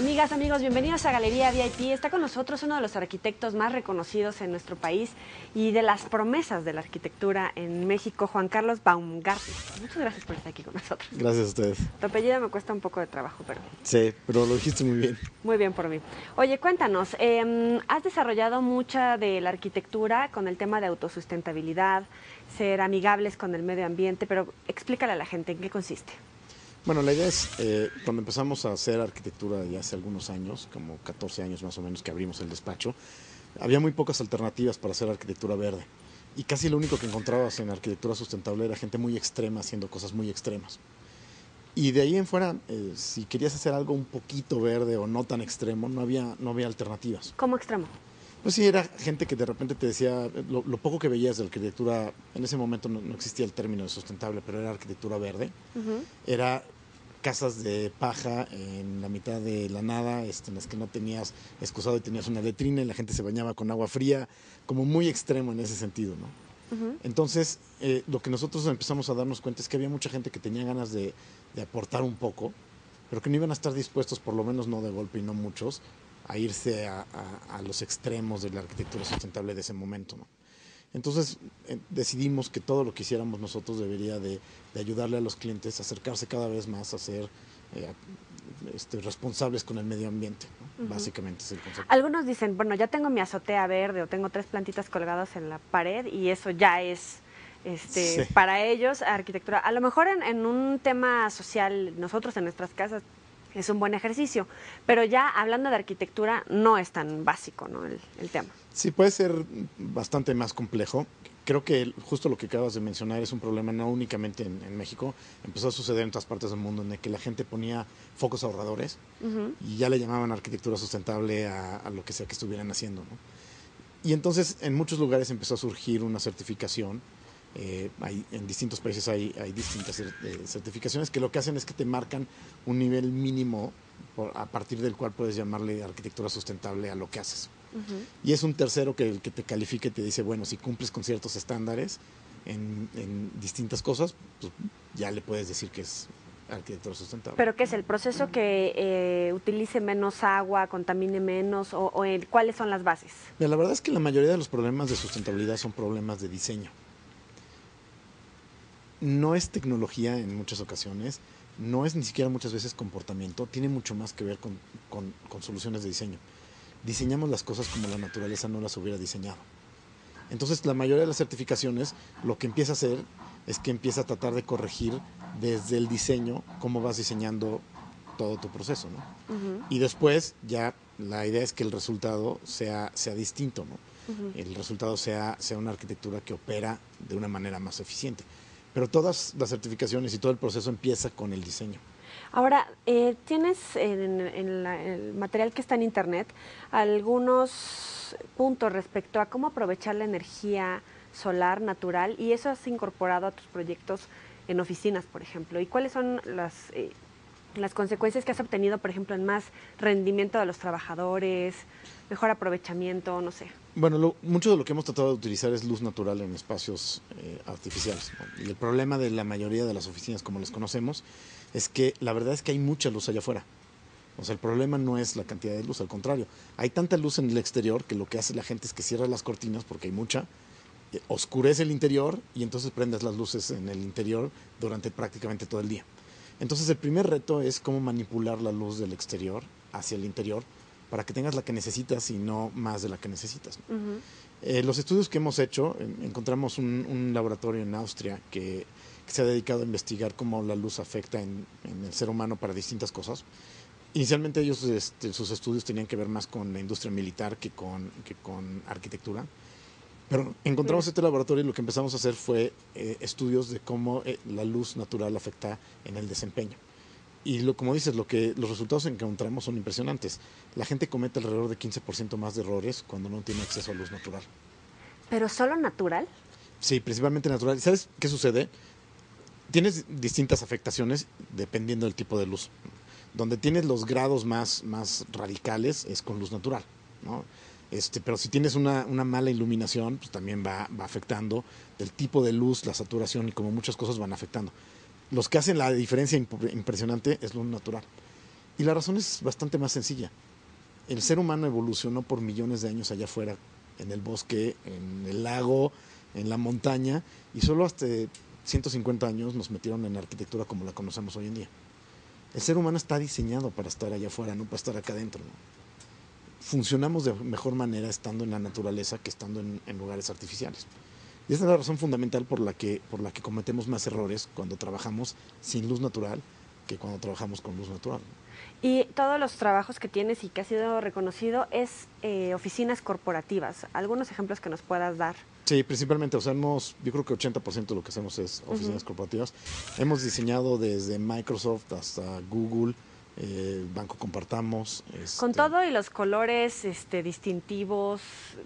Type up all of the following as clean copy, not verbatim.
Amigas, amigos, bienvenidos a Galería VIP. Está con nosotros uno de los arquitectos más reconocidos en nuestro país y de las promesas de la arquitectura en México, Juan Carlos Baumgartner. Muchas gracias por estar aquí con nosotros. Gracias a ustedes. Tu apellido me cuesta un poco de trabajo, pero... Sí, pero lo dijiste muy bien. Muy bien por mí. Oye, cuéntanos, has desarrollado mucha de la arquitectura con el tema de autosustentabilidad, ser amigables con el medio ambiente, pero explícale a la gente en qué consiste. Bueno, la idea es, cuando empezamos a hacer arquitectura ya hace algunos años, como 14 años más o menos que abrimos el despacho, había muy pocas alternativas para hacer arquitectura verde. Y casi lo único que encontrabas en arquitectura sustentable era gente muy extrema haciendo cosas muy extremas. Y de ahí en fuera, si querías hacer algo un poquito verde o no tan extremo, no había alternativas. ¿Cómo extremo? Pues sí, era gente que de repente te decía, lo poco que veías de arquitectura, en ese momento no existía el término de sustentable, pero era arquitectura verde. Era casas de paja en la mitad de la nada, en las que no tenías excusado y tenías una letrina y la gente se bañaba con agua fría, como muy extremo en ese sentido, ¿no? Entonces, lo que nosotros empezamos a darnos cuenta es que había mucha gente que tenía ganas de aportar un poco, pero que no iban a estar dispuestos, por lo menos no de golpe y no muchos, a irse a los extremos de la arquitectura sustentable de ese momento, ¿no? Entonces decidimos que todo lo que hiciéramos nosotros debería de ayudarle a los clientes a acercarse cada vez más a ser responsables con el medio ambiente, ¿no? Básicamente es el concepto. Algunos dicen, bueno, ya tengo mi azotea verde o tengo 3 plantitas colgadas en la pared y eso ya es Sí. para ellos arquitectura. A lo mejor en un tema social, nosotros en nuestras casas es un buen ejercicio, pero ya hablando de arquitectura no es tan básico, ¿no? el tema. Sí, puede ser bastante más complejo. Creo que justo lo que acabas de mencionar es un problema no únicamente en México, empezó a suceder en todas partes del mundo, en el que la gente ponía focos ahorradores y ya le llamaban arquitectura sustentable a lo que sea que estuvieran haciendo, ¿no? Y entonces en muchos lugares empezó a surgir una certificación. En distintos países hay distintas certificaciones que lo que hacen es que te marcan un nivel mínimo a partir del cual puedes llamarle arquitectura sustentable a lo que haces. Y es un tercero que te califica y te dice, bueno, si cumples con ciertos estándares en distintas cosas, pues ya le puedes decir que es arquitectura sustentable. ¿Pero qué es el proceso que utilice menos agua, contamine menos o cuáles son las bases? Mira, la verdad es que la mayoría de los problemas de sustentabilidad son problemas de diseño. No es tecnología en muchas ocasiones, no es ni siquiera muchas veces comportamiento, tiene mucho más que ver con soluciones de diseño. Diseñamos las cosas como la naturaleza no las hubiera diseñado. Entonces, la mayoría de las certificaciones lo que empieza a hacer es que empieza a tratar de corregir desde el diseño cómo vas diseñando todo tu proceso, ¿no? Y después ya la idea es que el resultado sea distinto, ¿no? El resultado sea una arquitectura que opera de una manera más eficiente. Pero todas las certificaciones y todo el proceso empieza con el diseño. Ahora, tienes en el material que está en internet algunos puntos respecto a cómo aprovechar la energía solar natural y eso has incorporado a tus proyectos en oficinas, por ejemplo. ¿Y cuáles son las consecuencias que has obtenido, por ejemplo, en más rendimiento de los trabajadores, mejor aprovechamiento, no sé? Bueno, mucho de lo que hemos tratado de utilizar es luz natural en espacios artificiales, ¿no? Y el problema de la mayoría de las oficinas, como las conocemos, es que la verdad es que hay mucha luz allá afuera. O sea, el problema no es la cantidad de luz, al contrario. Hay tanta luz en el exterior que lo que hace la gente es que cierra las cortinas, porque hay mucha, oscurece el interior y entonces prendes las luces en el interior durante prácticamente todo el día. Entonces, el primer reto es cómo manipular la luz del exterior hacia el interior para que tengas la que necesitas y no más de la que necesitas, ¿no? Los estudios que hemos hecho, encontramos un laboratorio en Austria que se ha dedicado a investigar cómo la luz afecta en el ser humano para distintas cosas. Inicialmente ellos, sus estudios tenían que ver más con la industria militar que con arquitectura. Pero encontramos este laboratorio y lo que empezamos a hacer fue estudios de cómo la luz natural afecta en el desempeño. Y como dices, los resultados que encontramos son impresionantes. La gente comete alrededor de 15% más de errores cuando no tiene acceso a luz natural. ¿Pero solo natural? Sí, principalmente natural. ¿Y sabes qué sucede? Tienes distintas afectaciones dependiendo del tipo de luz. Donde tienes los grados más radicales es con luz natural, ¿no? Pero si tienes una mala iluminación, pues también va afectando del tipo de luz, la saturación y como muchas cosas van afectando. Los que hacen la diferencia impresionante es luz natural. Y la razón es bastante más sencilla. El ser humano evolucionó por millones de años allá afuera, en el bosque, en el lago, en la montaña, y solo hasta 150 años nos metieron en la arquitectura como la conocemos hoy en día. El ser humano está diseñado para estar allá afuera, no para estar acá adentro, ¿no? Funcionamos de mejor manera estando en la naturaleza que estando en lugares artificiales. Y esa es la razón fundamental por la que cometemos más errores cuando trabajamos sin luz natural que cuando trabajamos con luz natural. Y todos los trabajos que tienes y que ha sido reconocido es oficinas corporativas. ¿Algunos ejemplos que nos puedas dar? Sí, principalmente, o sea, yo creo que 80% de lo que hacemos es oficinas corporativas. Hemos diseñado desde Microsoft hasta Google, Banco Compartamos. Con todo y los colores distintivos,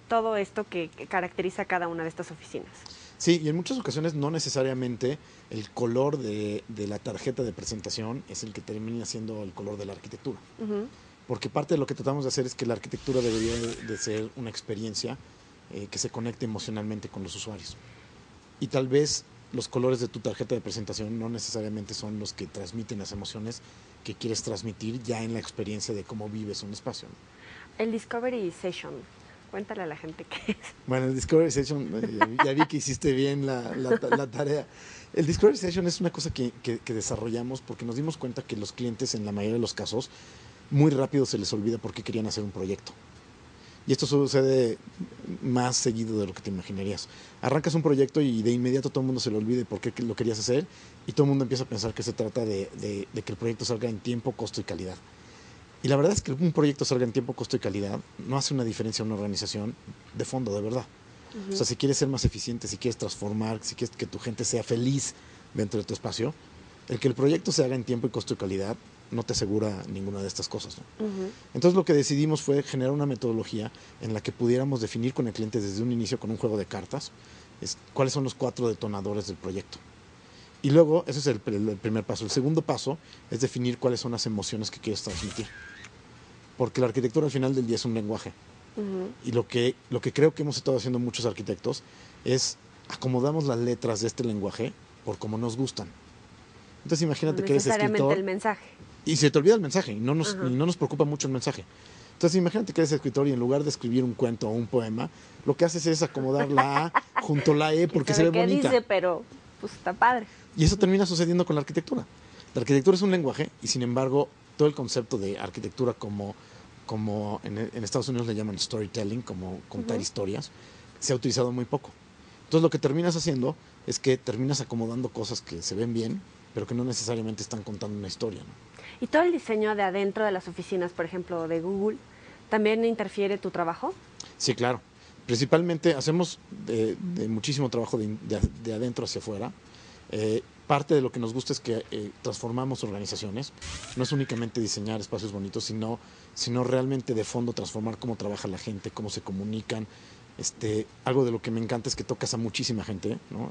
todo esto que caracteriza a cada una de estas oficinas. Sí, y en muchas ocasiones no necesariamente el color de la tarjeta de presentación es el que termina siendo el color de la arquitectura. Porque parte de lo que tratamos de hacer es que la arquitectura debería de ser una experiencia que se conecte emocionalmente con los usuarios. Y tal vez los colores de tu tarjeta de presentación no necesariamente son los que transmiten las emociones que quieres transmitir ya en la experiencia de cómo vives un espacio, ¿no? El Discovery Session, cuéntale a la gente qué es. Bueno, el Discovery Session, ya vi que hiciste bien la tarea. El Discovery Session es una cosa que desarrollamos porque nos dimos cuenta que los clientes, en la mayoría de los casos, muy rápido se les olvida por qué querían hacer un proyecto. Y esto sucede más seguido de lo que te imaginarías. Arrancas un proyecto y de inmediato todo el mundo se le olvide por qué lo querías hacer y todo el mundo empieza a pensar que se trata de que el proyecto salga en tiempo, costo y calidad. Y la verdad es que un proyecto salga en tiempo, costo y calidad no hace una diferencia en una organización de fondo, de verdad. O sea, si quieres ser más eficiente, si quieres transformar, si quieres que tu gente sea feliz dentro de tu espacio, el que el proyecto se haga en tiempo y costo y calidad no te asegura ninguna de estas cosas, ¿no? Entonces lo que decidimos fue generar una metodología en la que pudiéramos definir con el cliente desde un inicio con un juego de cartas cuáles son los 4 detonadores del proyecto. Y luego, ese es el primer paso. El segundo paso es definir cuáles son las emociones que quieres transmitir. Porque la arquitectura al final del día es un lenguaje. Y lo que creo que hemos estado haciendo muchos arquitectos es acomodamos las letras de este lenguaje por como nos gustan. Entonces imagínate que eres escritor. Necesariamente el mensaje. Y se te olvida el mensaje y no nos preocupa mucho el mensaje. Entonces imagínate que eres escritor y en lugar de escribir un cuento o un poema, lo que haces es acomodar la A junto a la E porque se ve bonita. Dice, pero pues está padre. Y eso termina sucediendo con la arquitectura. La arquitectura es un lenguaje y sin embargo todo el concepto de arquitectura como en Estados Unidos le llaman storytelling, como contar historias, se ha utilizado muy poco. Entonces lo que terminas haciendo es que terminas acomodando cosas que se ven bien, pero que no necesariamente están contando una historia, ¿no? ¿Y todo el diseño de adentro de las oficinas, por ejemplo, de Google, también interfiere tu trabajo? Sí, claro. Principalmente hacemos de muchísimo trabajo de adentro hacia afuera. Parte de lo que nos gusta es que transformamos organizaciones. No es únicamente diseñar espacios bonitos, sino realmente de fondo transformar cómo trabaja la gente, cómo se comunican. Algo de lo que me encanta es que tocas a muchísima gente, ¿no?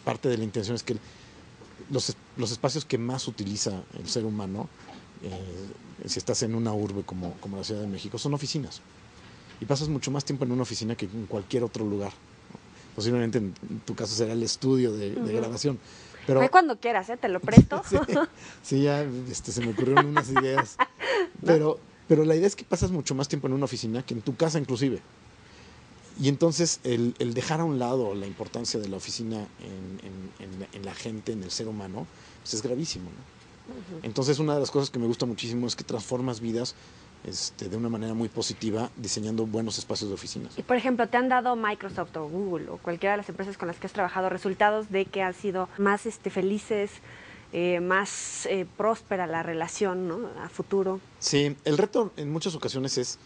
Parte de la intención es que los espacios que más utiliza el ser humano, si estás en una urbe como la Ciudad de México, son oficinas. Y pasas mucho más tiempo en una oficina que en cualquier otro lugar, ¿no? Posiblemente en tu caso será el estudio de grabación. Pero ay, cuando quieras, te lo presto. sí, ya se me ocurrieron unas ideas. Pero la idea es que pasas mucho más tiempo en una oficina que en tu casa inclusive. Y entonces el dejar a un lado la importancia de la oficina en la gente, en el ser humano, pues es gravísimo, ¿no? Entonces una de las cosas que me gusta muchísimo es que transformas vidas de una manera muy positiva diseñando buenos espacios de oficinas. Y por ejemplo, ¿te han dado Microsoft o Google o cualquiera de las empresas con las que has trabajado resultados de que han sido más felices, más próspera la relación, ¿no?, a futuro? Sí, el reto en muchas ocasiones es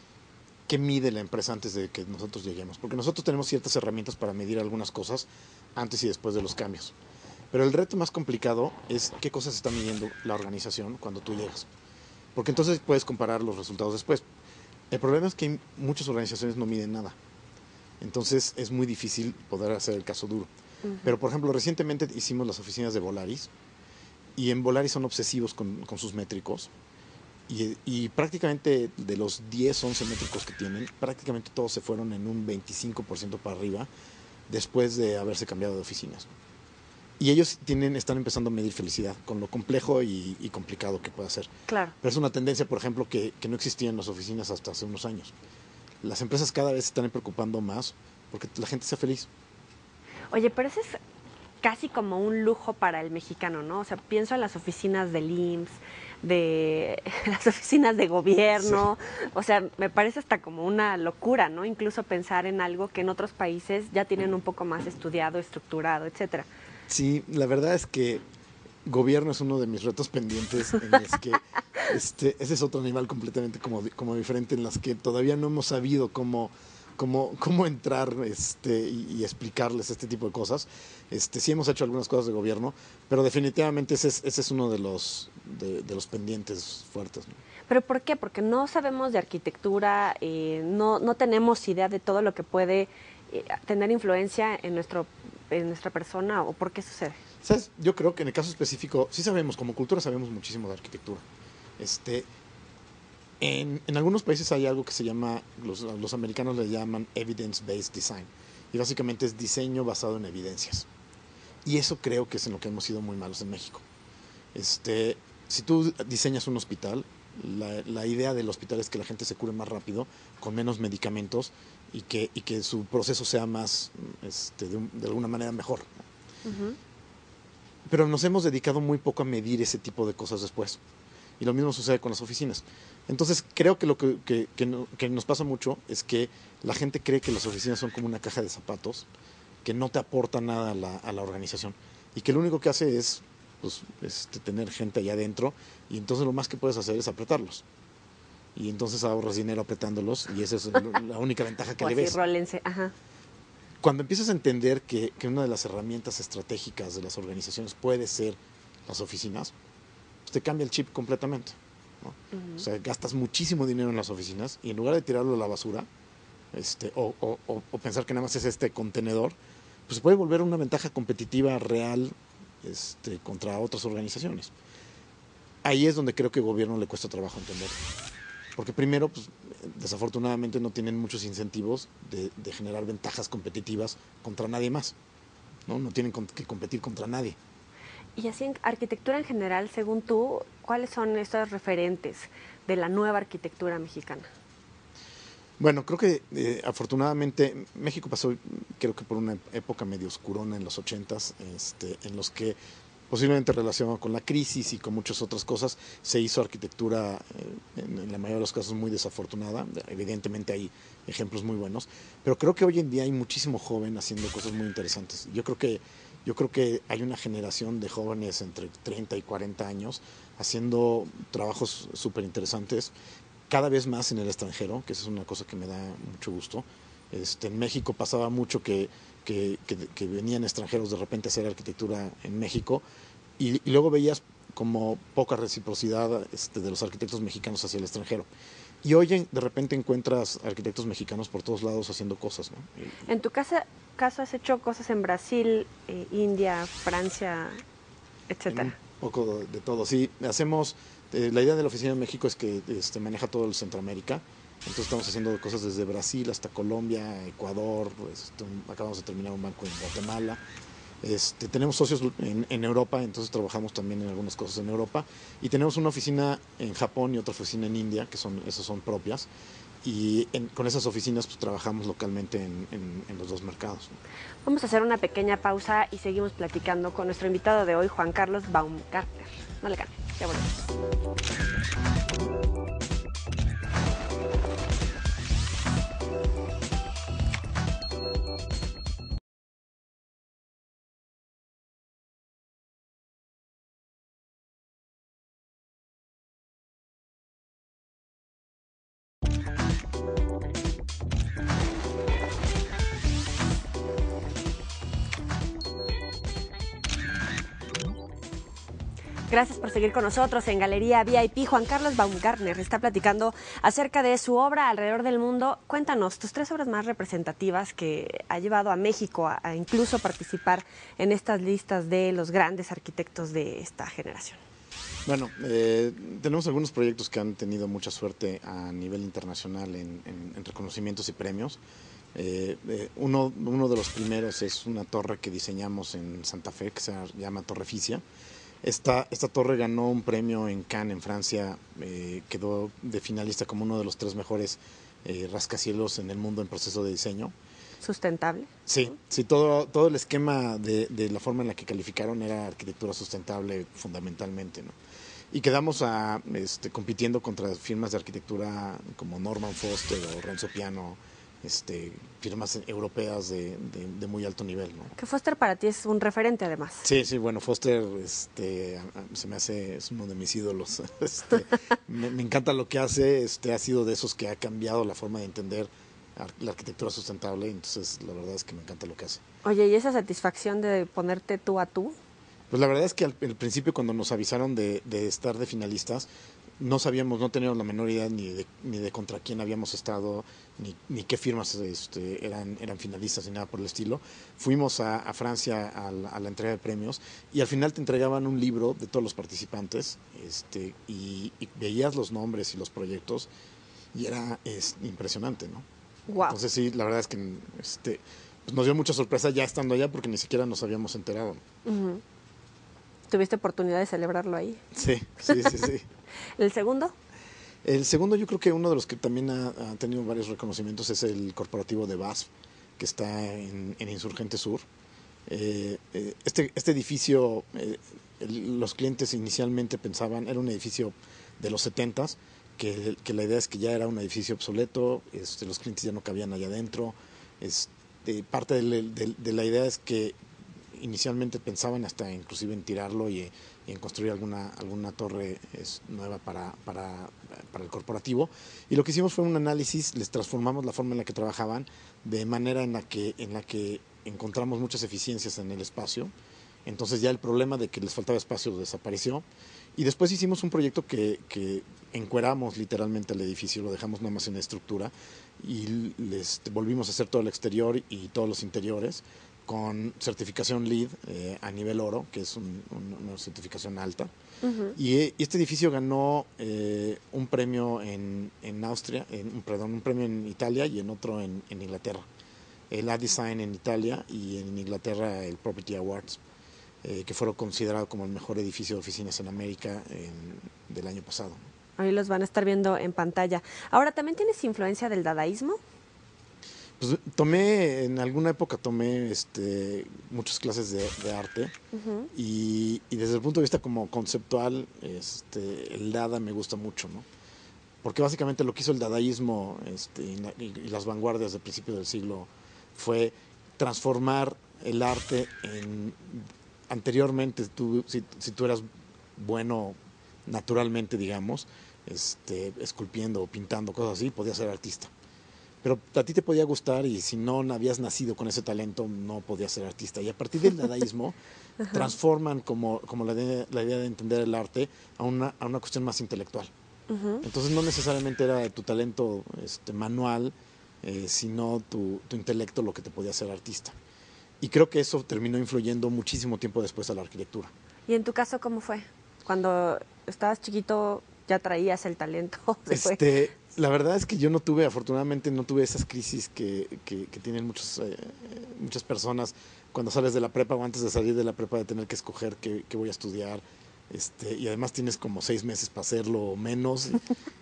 qué mide la empresa antes de que nosotros lleguemos, porque nosotros tenemos ciertas herramientas para medir algunas cosas antes y después de los cambios. Pero el reto más complicado es qué cosas está midiendo la organización cuando tú llegas. Porque entonces puedes comparar los resultados después. El problema es que muchas organizaciones no miden nada. Entonces es muy difícil poder hacer el caso duro. Pero, por ejemplo, recientemente hicimos las oficinas de Volaris. Y en Volaris son obsesivos con sus métricos. Y prácticamente de los 10, 11 métricos que tienen, prácticamente todos se fueron en un 25% para arriba después de haberse cambiado de oficinas. Y ellos están empezando a medir felicidad, con lo complejo y complicado que puede ser. Claro. Pero es una tendencia, por ejemplo, que no existía en las oficinas hasta hace unos años. Las empresas cada vez se están preocupando más porque la gente sea feliz. Oye, pero ese es casi como un lujo para el mexicano, ¿no? O sea, pienso en las oficinas del IMSS, de las oficinas de gobierno, sí. O sea, me parece hasta como una locura, ¿no? Incluso pensar en algo que en otros países ya tienen un poco más estudiado, estructurado, etcétera. Sí, la verdad es que gobierno es uno de mis retos pendientes en los que ese es otro animal completamente como diferente, en las que todavía no hemos sabido cómo entrar y explicarles este tipo de cosas. Sí hemos hecho algunas cosas de gobierno, pero definitivamente ese es uno de los pendientes fuertes, ¿no? ¿Pero por qué? Porque no sabemos de arquitectura, no tenemos idea de todo lo que puede tener influencia en nuestra persona, ¿o por qué sucede? ¿Sabes? Yo creo que en el caso específico sí sabemos, como cultura sabemos muchísimo de arquitectura. En algunos países hay algo que se llama, los americanos le llaman evidence-based design, y básicamente es diseño basado en evidencias. Y eso creo que es en lo que hemos sido muy malos en México. Si tú diseñas un hospital, la idea del hospital es que la gente se cure más rápido, con menos medicamentos, y que su proceso sea más, de alguna manera mejor. Uh-huh. Pero nos hemos dedicado muy poco a medir ese tipo de cosas después. Y lo mismo sucede con las oficinas. Entonces, creo que lo que nos pasa mucho es que la gente cree que las oficinas son como una caja de zapatos, que no te aporta nada a la organización. Y que lo único que hace es pues, tener gente allá adentro, y entonces lo más que puedes hacer es apretarlos. Y entonces ahorras dinero apretándolos, y esa es la única ventaja que le ves. Rólense, ajá. Cuando empiezas a entender que una de las herramientas estratégicas de las organizaciones puede ser las oficinas, pues te cambia el chip completamente, ¿no? Uh-huh. O sea, gastas muchísimo dinero en las oficinas y en lugar de tirarlo a la basura o pensar que nada más es este contenedor, pues se puede volver una ventaja competitiva real contra otras organizaciones. Ahí es donde creo que al gobierno le cuesta trabajo entender. Porque primero, pues, desafortunadamente no tienen muchos incentivos de generar ventajas competitivas contra nadie más, ¿no? No tienen que competir contra nadie. Y así en arquitectura en general, según tú, ¿cuáles son esos referentes de la nueva arquitectura mexicana? Bueno, creo que afortunadamente México pasó, creo que por una época medio oscurona en los 80s, en los que posiblemente relacionado con la crisis y con muchas otras cosas, se hizo arquitectura en la mayoría de los casos muy desafortunada. Evidentemente hay ejemplos muy buenos, pero creo que hoy en día hay muchísimo joven haciendo cosas muy interesantes. Yo creo que hay una generación de jóvenes entre 30 y 40 años haciendo trabajos súper interesantes, cada vez más en el extranjero, que esa es una cosa que me da mucho gusto. En México pasaba mucho que venían extranjeros de repente a hacer arquitectura en México y luego veías como poca reciprocidad de los arquitectos mexicanos hacia el extranjero. Y hoy de repente encuentras arquitectos mexicanos por todos lados haciendo cosas, ¿no? En tu caso has hecho cosas en Brasil, India, Francia, etcétera. Un poco de todo, sí. Hacemos, la idea de la oficina de México es que maneja todo el Centroamérica. Entonces estamos haciendo cosas desde Brasil hasta Colombia, Ecuador, acabamos de terminar un banco en Guatemala. Tenemos socios en Europa, entonces trabajamos también en algunas cosas en Europa. Y tenemos una oficina en Japón y otra oficina en India, esas son propias. Y con esas oficinas pues, trabajamos localmente en los dos mercados, ¿no? Vamos a hacer una pequeña pausa y seguimos platicando con nuestro invitado de hoy, Juan Carlos Baumgartner. No le cambien, ya volvemos. Gracias por seguir con nosotros en Galería VIP. Juan Carlos Baumgartner está platicando acerca de su obra alrededor del mundo. Cuéntanos, tus 3 obras más representativas que ha llevado a México a incluso participar en estas listas de los grandes arquitectos de esta generación. Bueno, tenemos algunos proyectos que han tenido mucha suerte a nivel internacional en reconocimientos y premios. Uno de los primeros es una torre que diseñamos en Santa Fe que se llama Torre Fisia. Esta torre ganó un premio en Cannes, en Francia, quedó de finalista como uno de los 3 mejores rascacielos en el mundo en proceso de diseño. ¿Sustentable? Sí, sí, todo el esquema de la forma en la que calificaron era arquitectura sustentable fundamentalmente, ¿no? Y quedamos compitiendo contra firmas de arquitectura como Norman Foster o Renzo Piano, firmas europeas de muy alto nivel, ¿no? Que Foster para ti es un referente además. Sí, sí, bueno, Foster se me hace, es uno de mis ídolos. Me encanta lo que hace, ha sido de esos que ha cambiado la forma de entender la arquitectura sustentable, entonces la verdad es que me encanta lo que hace. Oye, ¿y esa satisfacción de ponerte tú a tú? Pues la verdad es que al principio cuando nos avisaron de estar de finalistas, no sabíamos, no teníamos la menor idea ni de contra quién habíamos estado, ni qué firmas eran finalistas, ni nada por el estilo. Fuimos a Francia a la entrega de premios y al final te entregaban un libro de todos los participantes y veías los nombres y los proyectos y era impresionante, ¿no? Wow. Entonces sí, la verdad es que pues nos dio mucha sorpresa ya estando allá porque ni siquiera nos habíamos enterado. Uh-huh. ¿Tuviste oportunidad de celebrarlo ahí? Sí, sí, sí, sí. ¿El segundo? El segundo, yo creo que uno de los que también ha tenido varios reconocimientos es el corporativo de BASF, que está en Insurgente Sur. Este edificio, los clientes inicialmente pensaban, era un edificio de los 70s, que la idea es que ya era un edificio obsoleto, los clientes ya no cabían allá adentro. Parte de la idea es que inicialmente pensaban hasta inclusive en tirarlo y en construir alguna torre nueva para el corporativo. Y lo que hicimos fue un análisis, les transformamos la forma en la que trabajaban, de manera en la que encontramos muchas eficiencias en el espacio. Entonces ya el problema de que les faltaba espacio desapareció. Y después hicimos un proyecto que encueramos literalmente el edificio, lo dejamos nada más en estructura y les volvimos a hacer todo el exterior y todos los interiores con certificación LEED a nivel oro, que es una certificación alta. Uh-huh. Y este edificio ganó un premio en Austria, un premio en Italia y en otro en Inglaterra. El A-Design en Italia y en Inglaterra el Property Awards, que fueron considerados como el mejor edificio de oficinas en América del año pasado. Ahí los van a estar viendo en pantalla. Ahora, ¿también tienes influencia del dadaísmo? Pues en alguna época tomé muchas clases de arte. Uh-huh. y desde el punto de vista como conceptual, el Dada me gusta mucho, ¿no? Porque básicamente lo que hizo el dadaísmo y las vanguardias del principio del siglo fue transformar el arte anteriormente, si tú eras bueno naturalmente, digamos, esculpiendo o pintando, cosas así, podías ser artista. Pero a ti te podía gustar y si no habías nacido con ese talento no podías ser artista. Y a partir del dadaísmo transforman como la idea de entender el arte a una cuestión más intelectual. Uh-huh. Entonces no necesariamente era tu talento manual, sino tu intelecto lo que te podía hacer artista. Y creo que eso terminó influyendo muchísimo tiempo después a la arquitectura. ¿Y en tu caso cómo fue? Cuando estabas chiquito ya traías el talento. La verdad es que yo afortunadamente no tuve esas crisis que tienen muchas personas cuando sales de la prepa o antes de salir de la prepa, de tener que escoger qué voy a estudiar. Y además tienes como 6 meses para hacerlo o menos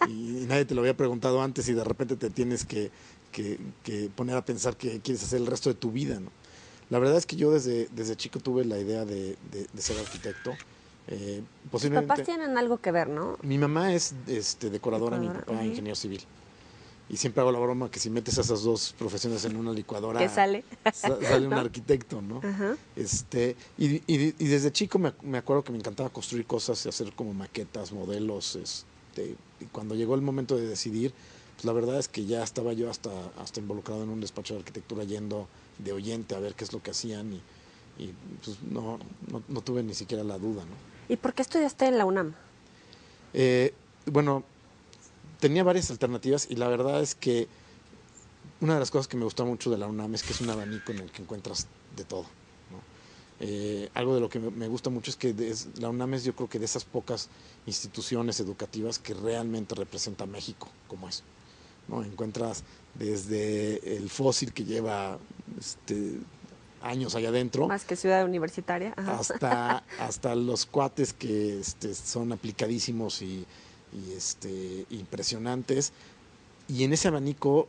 y nadie te lo había preguntado antes y de repente te tienes que poner a pensar qué quieres hacer el resto de tu vida, ¿no? La verdad es que yo desde chico tuve la idea de ser arquitecto. Tus papás tienen algo que ver, ¿no? Mi mamá es decoradora, mi papá uh-huh. ingeniero civil. Y siempre hago la broma que si metes esas dos profesiones en una licuadora, ¿qué sale? Sale un arquitecto, ¿no? Uh-huh. Y desde chico me acuerdo que me encantaba construir cosas y hacer como maquetas, modelos. Y cuando llegó el momento de decidir, pues la verdad es que ya estaba yo hasta involucrado en un despacho de arquitectura, yendo de oyente a ver qué es lo que hacían y pues no tuve ni siquiera la duda, ¿no? ¿Y por qué estudiaste en la UNAM? Bueno, tenía varias alternativas y la verdad es que una de las cosas que me gusta mucho de la UNAM es que es un abanico en el que encuentras de todo, ¿no? Algo de lo que me gusta mucho es que la UNAM es, yo creo que de esas pocas instituciones educativas que realmente representa a México como es. ¿no? Encuentras desde el fósil que lleva años allá adentro, Más que ciudad universitaria. Ajá. hasta los cuates que son aplicadísimos y impresionantes. Y en ese abanico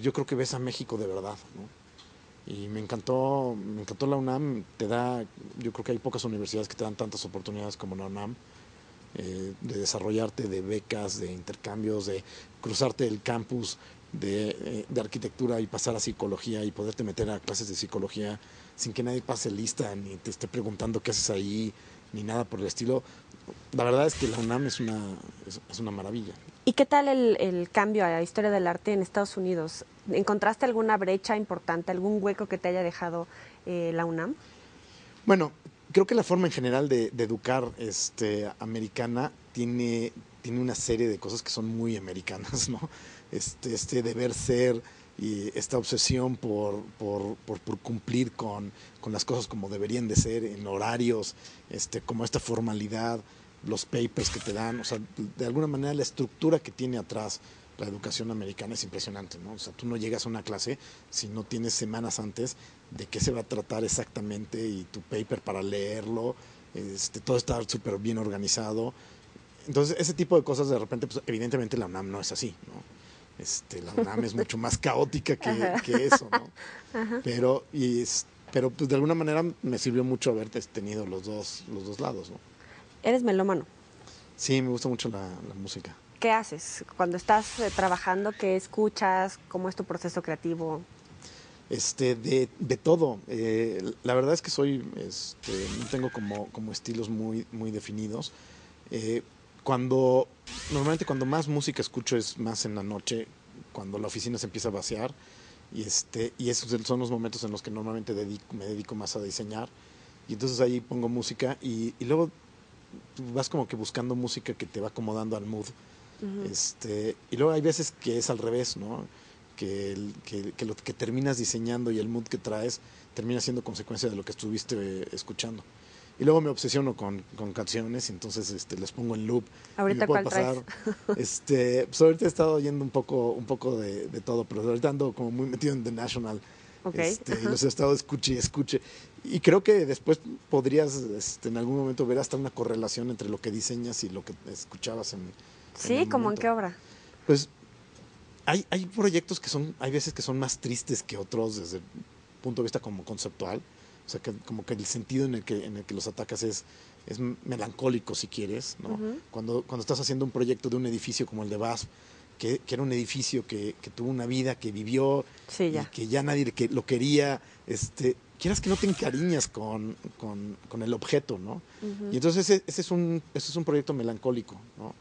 yo creo que ves a México de verdad, ¿no? Y me encantó la UNAM. Yo creo que hay pocas universidades que te dan tantas oportunidades como la UNAM, de desarrollarte, de becas, de intercambios, de cruzarte el campus de arquitectura y pasar a psicología y poderte meter a clases de psicología sin que nadie pase lista ni te esté preguntando qué haces ahí ni nada por el estilo. La verdad es que la UNAM es una maravilla. ¿Y qué tal el cambio a la historia del arte en Estados Unidos? ¿Encontraste alguna brecha importante, algún hueco que te haya dejado la UNAM? Bueno, creo que la forma en general de educar americana tiene una serie de cosas que son muy americanas, ¿no? Deber ser y esta obsesión por cumplir con las cosas como deberían de ser, en horarios, como esta formalidad, los papers que te dan, o sea, de alguna manera la estructura que tiene atrás la educación americana es impresionante, ¿no? O sea, tú no llegas a una clase si no tienes semanas antes de qué se va a tratar exactamente y tu paper para leerlo, todo está súper bien organizado. Entonces, ese tipo de cosas de repente, pues evidentemente la UNAM no es así, ¿no? La UNAM es mucho más caótica que eso, ¿no? Ajá. Pero pues de alguna manera me sirvió mucho haber tenido los dos lados, ¿no? Eres melómano. Sí, me gusta mucho la música. ¿Qué haces cuando estás trabajando? ¿Qué escuchas? ¿Cómo es tu proceso creativo? De todo. La verdad es que no tengo como estilos muy, muy definidos. Normalmente cuando más música escucho es más en la noche, cuando la oficina se empieza a vaciar, y esos son los momentos en los que normalmente me dedico más a diseñar, y entonces ahí pongo música y luego vas como que buscando música que te va acomodando al mood. Uh-huh. Y luego hay veces que es al revés, ¿no? Que lo que terminas diseñando y el mood que traes termina siendo consecuencia de lo que estuviste escuchando. Y luego me obsesiono con canciones, y entonces les pongo en loop. Y me ¿Ahorita puedo cuál traes? pues ahorita he estado oyendo un poco de todo, pero ahorita ando como muy metido en The National. Okay. Y los he estado escuche. Y creo que después podrías en algún momento ver hasta una correlación entre lo que diseñas y lo que escuchabas en Sí, el ¿cómo en momento. qué obra? Pues hay proyectos hay veces que son más tristes que otros desde el punto de vista como conceptual. O sea, que como que el sentido en el que los atacas es melancólico, si quieres, ¿no? Uh-huh. Cuando estás haciendo un proyecto de un edificio como el de VASP, que era un edificio que tuvo una vida, que vivió, Sí, y ya. que ya nadie lo quería, quieras que no te encariñas con el objeto, ¿no? Uh-huh. Y entonces ese es un proyecto melancólico, ¿no?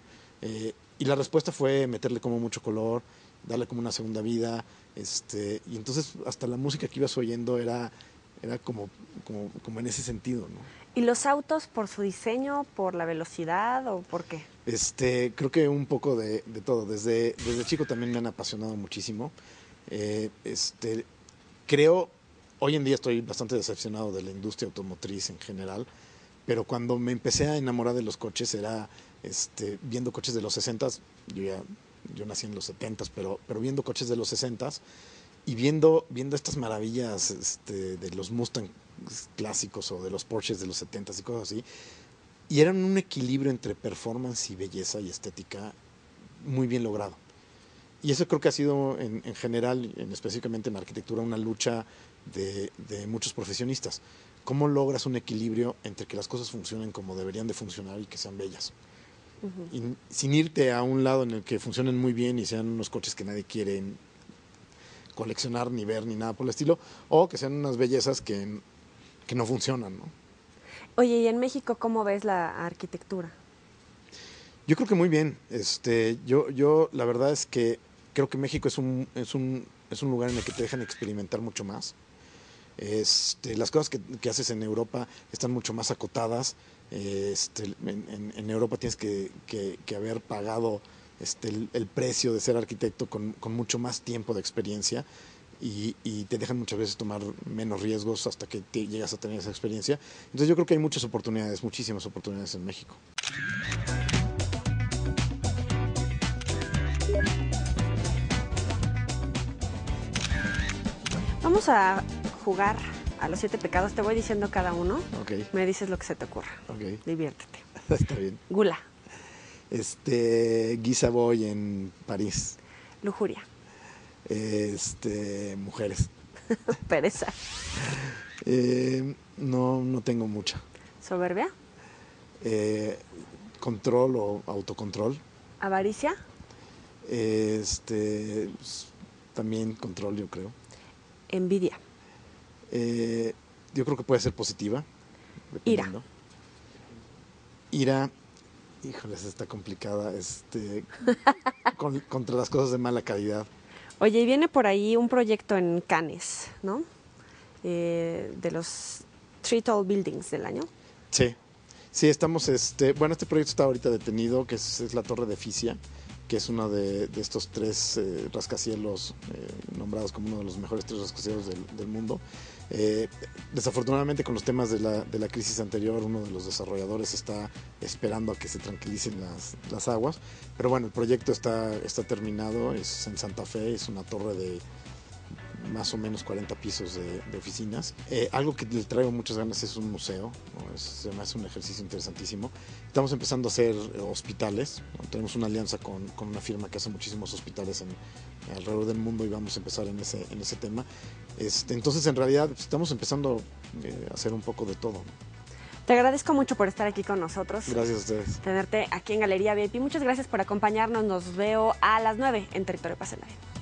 Y la respuesta fue meterle como mucho color, darle como una segunda vida, y entonces hasta la música que ibas oyendo era como en ese sentido, ¿no? ¿Y los autos por su diseño, por la velocidad o por qué? Creo que un poco de todo. Desde chico también me han apasionado muchísimo. Creo, hoy en día estoy bastante decepcionado de la industria automotriz en general, pero cuando me empecé a enamorar de los coches era viendo coches de los 60s. Yo nací en los 70s, pero viendo coches de los 60s y viendo estas maravillas de los Mustang clásicos o de los Porsches de los 70s y cosas así, y eran un equilibrio entre performance y belleza y estética muy bien logrado. Y eso creo que ha sido en general, específicamente en arquitectura, una lucha de muchos profesionistas. ¿Cómo logras un equilibrio entre que las cosas funcionen como deberían de funcionar y que sean bellas? Uh-huh. Y sin irte a un lado en el que funcionen muy bien y sean unos coches que nadie quiere coleccionar ni ver ni nada por el estilo, o que sean unas bellezas que no funcionan, ¿no? Oye, ¿y en México cómo ves la arquitectura? Yo creo que muy bien. Yo la verdad es que creo que México es un lugar en el que te dejan experimentar mucho más. Las cosas que haces en Europa están mucho más acotadas. En Europa tienes que haber pagado el precio de ser arquitecto con mucho más tiempo de experiencia, y te dejan muchas veces tomar menos riesgos hasta que llegas a tener esa experiencia. Entonces yo creo que hay muchísimas oportunidades en México. vamos a jugar a los 7 pecados. Te voy diciendo cada uno. Ok. Me dices lo que se te ocurra. Ok. Diviértete. Está bien. Gula. Guy Savoy en París. Lujuria. Mujeres. Pereza. No tengo mucha. Soberbia. Control o autocontrol. Avaricia. También control, yo creo. Envidia. Yo creo que puede ser positiva. Dependiendo. Ira. Híjoles, está complicada. Contra las cosas de mala calidad. Oye, y viene por ahí un proyecto en Cannes, ¿no? De los Three Tall Buildings del año. Sí. Sí, estamos, bueno, este proyecto está ahorita detenido, que es la Torre de Fisia, que es uno de estos 3 rascacielos nombrados como uno de los mejores 3 rascacielos del mundo. Desafortunadamente, con los temas de la crisis anterior, uno de los desarrolladores está esperando a que se tranquilicen las aguas, pero bueno, el proyecto está terminado, es en Santa Fe, es una torre de más o menos 40 pisos de oficinas. Algo que le traigo muchas ganas es un museo, ¿no? Se me hace un ejercicio interesantísimo. Estamos empezando a hacer hospitales, ¿no? Tenemos una alianza con una firma que hace muchísimos hospitales alrededor del mundo y vamos a empezar en ese tema. Entonces, en realidad, estamos empezando a hacer un poco de todo, ¿no? Te agradezco mucho por estar aquí con nosotros. Gracias a ustedes. Tenerte aquí en Galería VIP. Muchas gracias por acompañarnos. Nos veo a las 9 en Territorio Pásenla Bien.